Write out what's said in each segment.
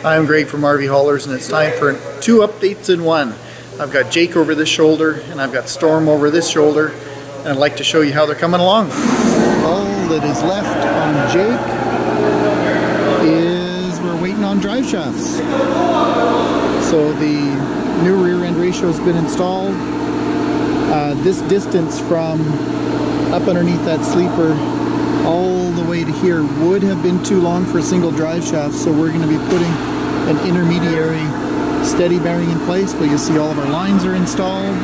I'm Greg from RV Haulers, and it's time for 2 updates in one. I've got Jake over this shoulder and I've got Storm over this shoulder, and I'd like to show you how they're coming along. All that is left on Jake is we're waiting on drive shafts. So the new rear end ratio has been installed. This distance from up underneath that sleeper all the way to here would have been too long for a single drive shaft, so we're going to be putting an intermediary steady bearing in place. But you see all of our lines are installed,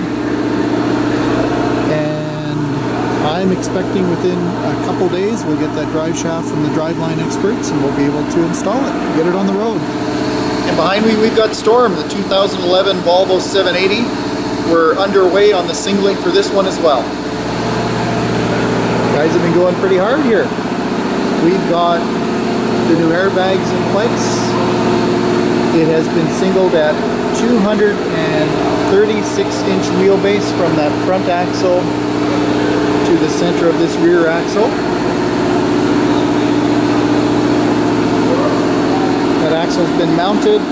and I'm expecting within a couple days we'll get that drive shaft from the driveline experts and we'll be able to install it, get it on the road. And behind me we've got Storm, the 2011 Volvo 780. We're underway on the singling for this one as well. Guys have been going pretty hard here. We've got the new airbags in place. It has been singled at 236-inch wheelbase from that front axle to the center of this rear axle. That axle's been mounted,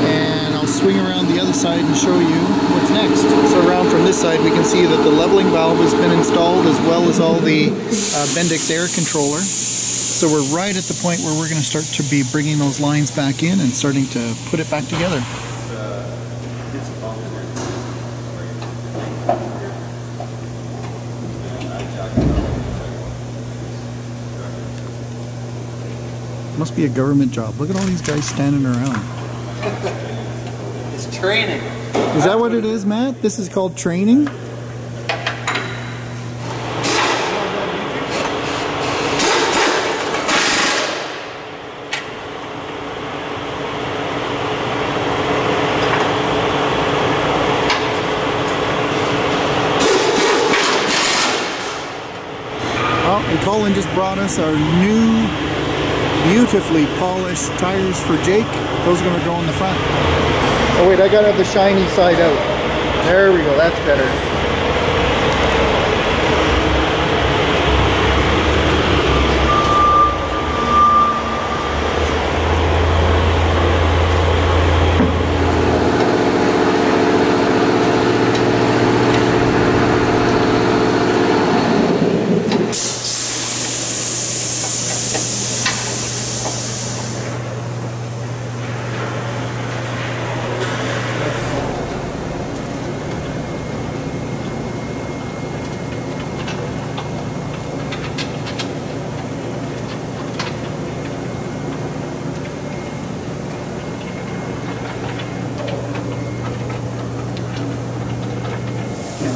and I'll swing around the other side and show you what's next. So around from this side we can see that the leveling valve has been installed, as well as all the Bendix air controller. So we're right at the point where we're going to start to be bringing those lines back in and starting to put it back together. Must be a government job. Look at all these guys standing around. It's training. Is that what it is, Matt? This is called training? Well, and Colin just brought us our new beautifully polished tires for Jake. Those are going to go in the front. Oh wait, I gotta have the shiny side out. There we go, that's better.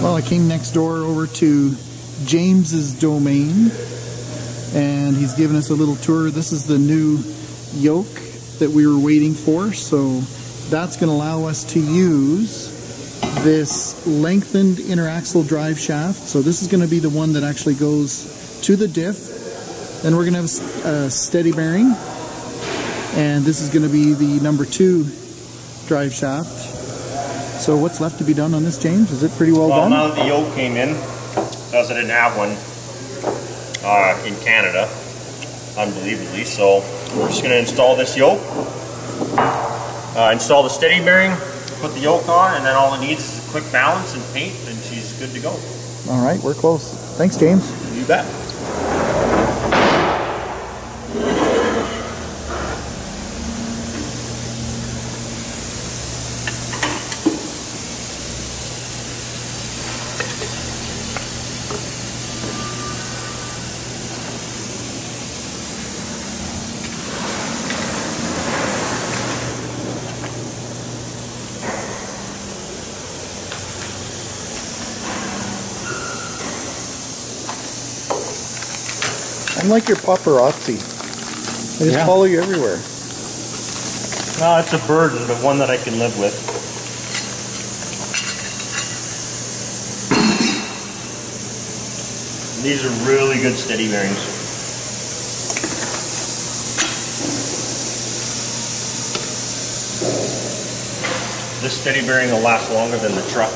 Well, I came next door over to James's domain, and he's given us a little tour. This is the new yoke that we were waiting for, so that's going to allow us to use this lengthened interaxle drive shaft. So this is going to be the one that actually goes to the diff. Then we're going to have a steady bearing, and this is going to be the number 2 drive shaft. So what's left to be done on this, James? Is it pretty well done? Well, now that the yoke came in, because I didn't have one in Canada, unbelievably, so we're just going to install this yoke, install the steady bearing, put the yoke on, and then all it needs is a quick balance and paint, and she's good to go. All right, we're close. Thanks, James. You bet. I'm like your paparazzi. I just follow you everywhere. Well, it's a burden, but one that I can live with. These are really good steady bearings. This steady bearing will last longer than the truck.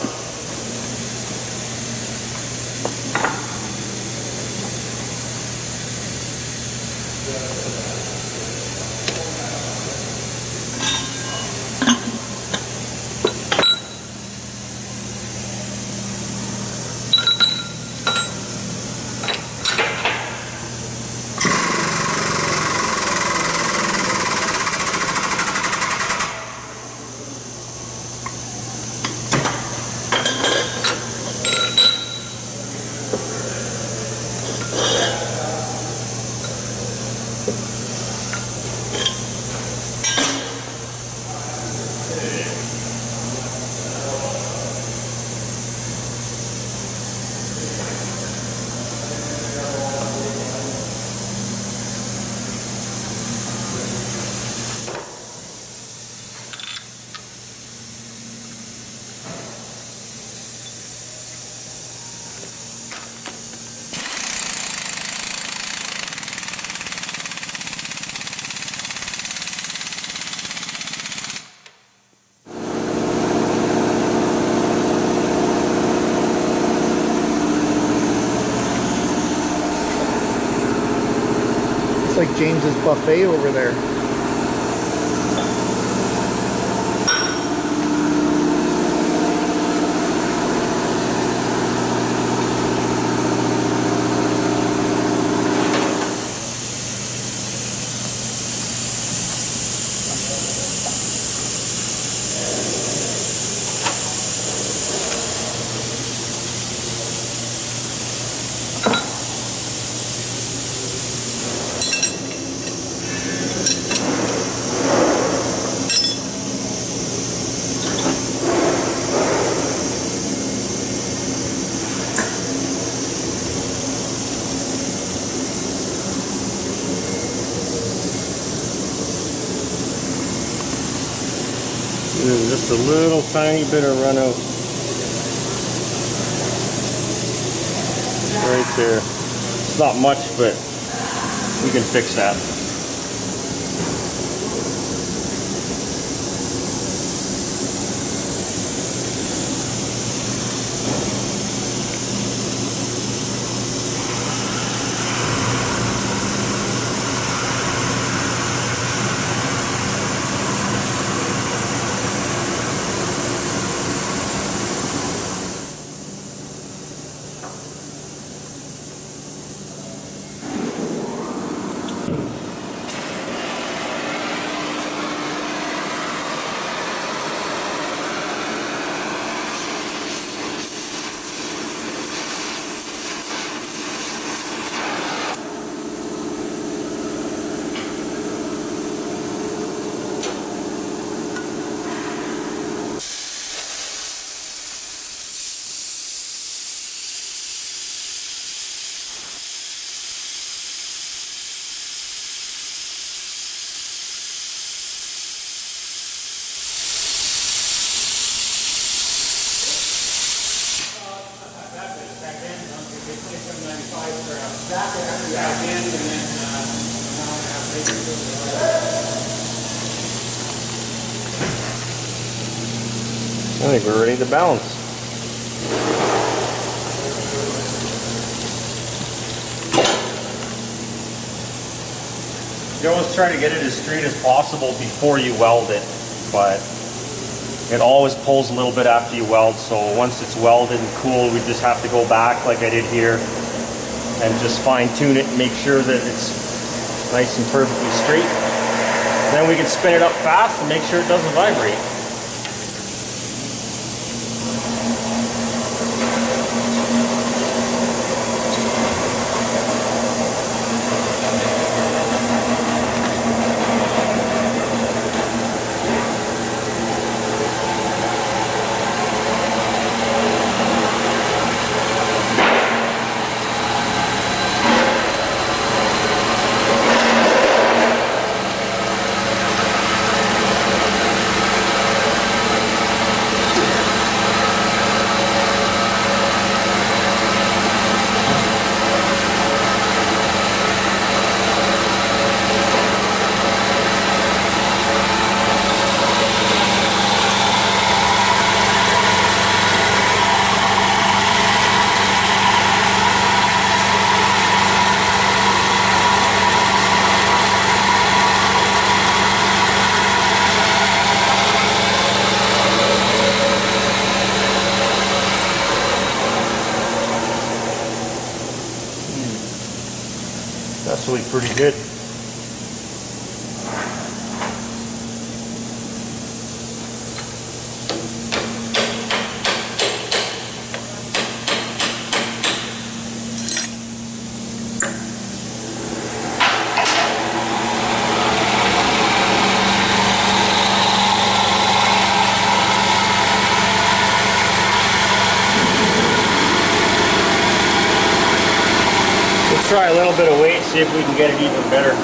Looks like James's buffet over there. Just a little tiny bit of run out right there. It's not much, but we can fix that. I think we're ready to balance. You always try to get it as straight as possible before you weld it, but it always pulls a little bit after you weld, so once it's welded and cool, we just have to go back like I did here and just fine tune it and make sure that it's nice and perfectly straight. Then we can spin it up fast and make sure it doesn't vibrate. That's really pretty good. Try a little bit of weight, see if we can get it even better.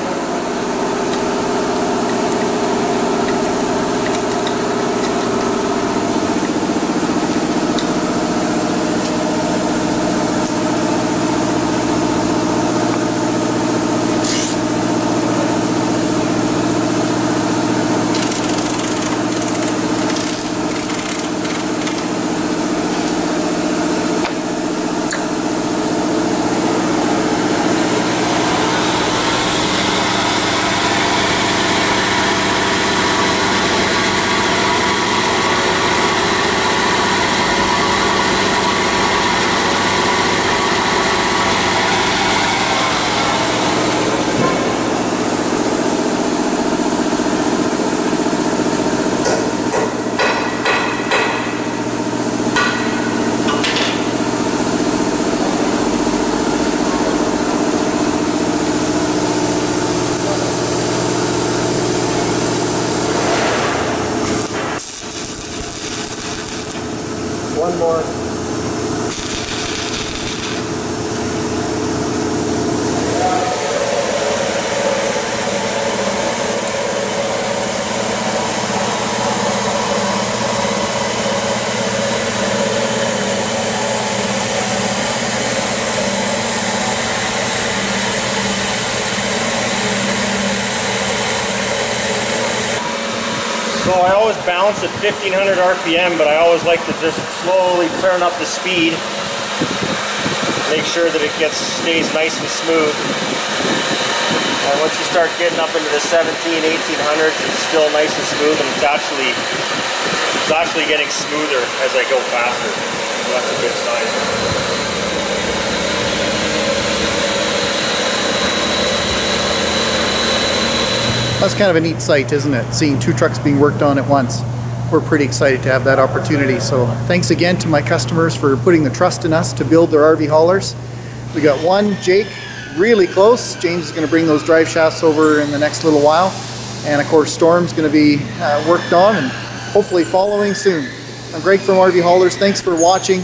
So I always balance at 1500 RPM, but I always like to just slowly turn up the speed. Make sure that it stays nice and smooth. And once you start getting up into the 1800s, it's still nice and smooth, and it's actually getting smoother as I go faster. So that's a good sign. That's kind of a neat sight, isn't it? Seeing two trucks being worked on at once. We're pretty excited to have that opportunity. So thanks again to my customers for putting the trust in us to build their RV haulers. We got one, Jake, really close. James is going to bring those drive shafts over in the next little while. And of course, Storm's going to be worked on and hopefully following soon. I'm Greg from RV Haulers. Thanks for watching.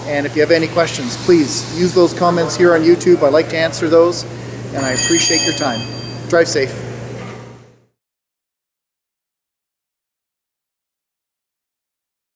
And if you have any questions, please use those comments here on YouTube. I like to answer those, and I appreciate your time. Drive safe.